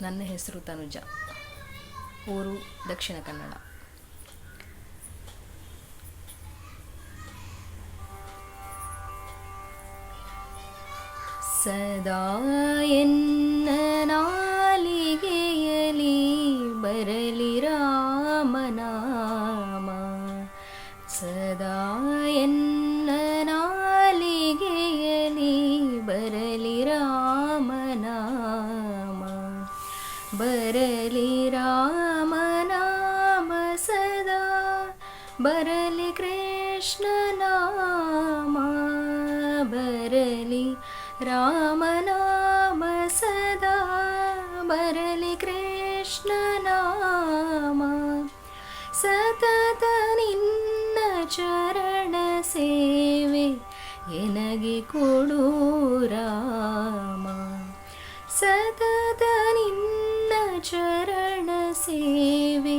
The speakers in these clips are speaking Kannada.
ನನ್ನ ಹೆಸರು ತನುಜ, ಊರು ದಕ್ಷಿಣ ಕನ್ನಡ. ಸದಾ ಎನ್ನ ನಾಲಿಗೆಯಲಿ ಬರಲಿ ರಾಮನಾಮ, ಸದಾ ಎನ್ನ ನಾಲಿಗೆಯಲಿ ಬರಲಿ ರಾಮನಾಮ, ಬರಲಿ ರಾಮನಾಮ ಸದಾ, ಬರಲಿ ಕೃಷ್ಣ ನಾಮ, ಬರಲಿ ರಾಮನಾಮ ಸದಾ, ಬರಲಿ ಕೃಷ್ಣ ನಾಮ. ಸತತ ನಿನ್ನ ಚರಣ ಸೇವೆ ಎನಗೆ ಕೊಡು ರಾಮ, ಸತತ ನಿನ್ನ ಚರಣ ಸೇವೆ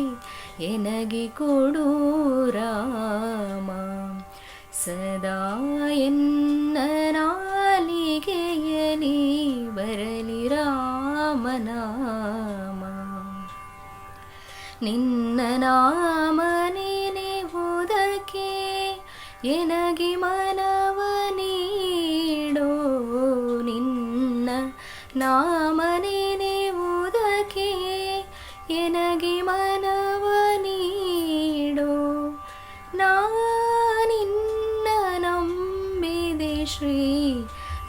ಎನಗೆ ಕೊಡು ರಾಮ, ಸದಾ ಎನ್ನ ನಾಲಿಗೆಯಲಿ ಬರಲಿ ರಾಮನಾಮ. ನಿನ್ನ ನಾಮ ನೆನೆಯುವುದಕ್ಕೆ ಎನಗೆ ಮನವ ನೀಡೋ, ನಿನ್ನ ನಾಮ ನೆನೆಯುವುದಕ್ಕೆ ಎನಗೆ ಮನವ ನೀಡೋ. ನಾನಿನ್ನ ನಂಬಿದೆ ಶ್ರೀ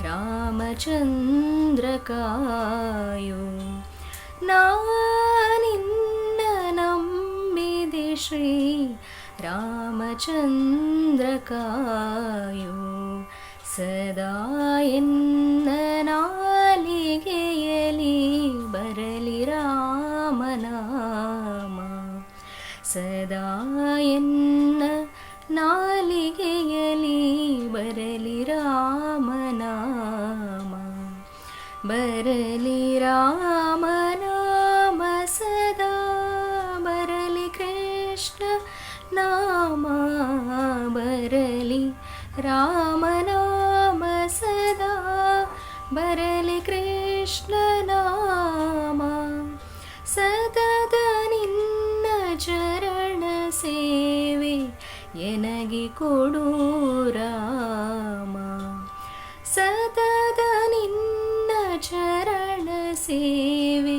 ರಾಮಚಂದ್ರ ಕಾಯೋ, ನಾನಿನ್ನ ನಂಬಿದೆ ಶ್ರೀ ರಾಮಚಂದ್ರ ಕಾಯೋ, ಸದಾ ಎನ್ನ ನಾಲಿಗೆಯಲಿ ಬರಲಿ ರಾಮನಾಮ, ಸದಾ ಎನ್ನ ನಾಲಿಗೆಯಲಿ ಬರಲಿ ರಾಮನಾಮ, ಬರಲಿ ರಾಮನಾಮ ಸದಾ, ಬರಲಿ ಕೃಷ್ಣ ನಾಮ, ಬರಲಿ ರಾಮನಾಮ ಸದಾ, ಬರಲಿ ಕೃಷ್ಣ ನಾಮ. ಸತತ ನಿನ್ನ ಚರಣ ಸೇವೆ ಎನಗೆ ಕೊಡು ರಾಮ, ಸತತ ನಿನ್ನ ಚರಣ ಸೇವೆ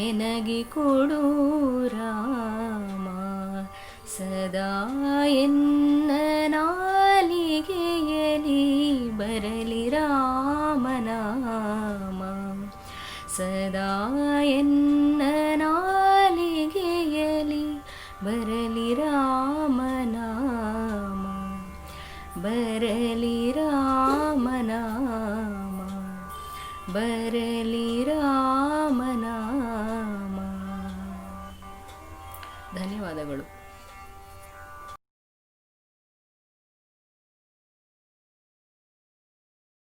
ಎನಗೆ ಕೊಡು ರಾಮ, ಸದಾ ಎನ್ನ ನಾಲಿಗೆಯಲಿ ಬರಲಿ ರಾಮನಾಮ, ಸದಾ ಎನ್ನ ನಾಲಿಗೆಯಲಿ ಬರಲಿ ರಾಮನಾಮ, ಬರಲಿ ರಾಮನಾಮ, ಬರಲಿ ರಾಮನಾಮ. ಧನ್ಯವಾದಗಳು.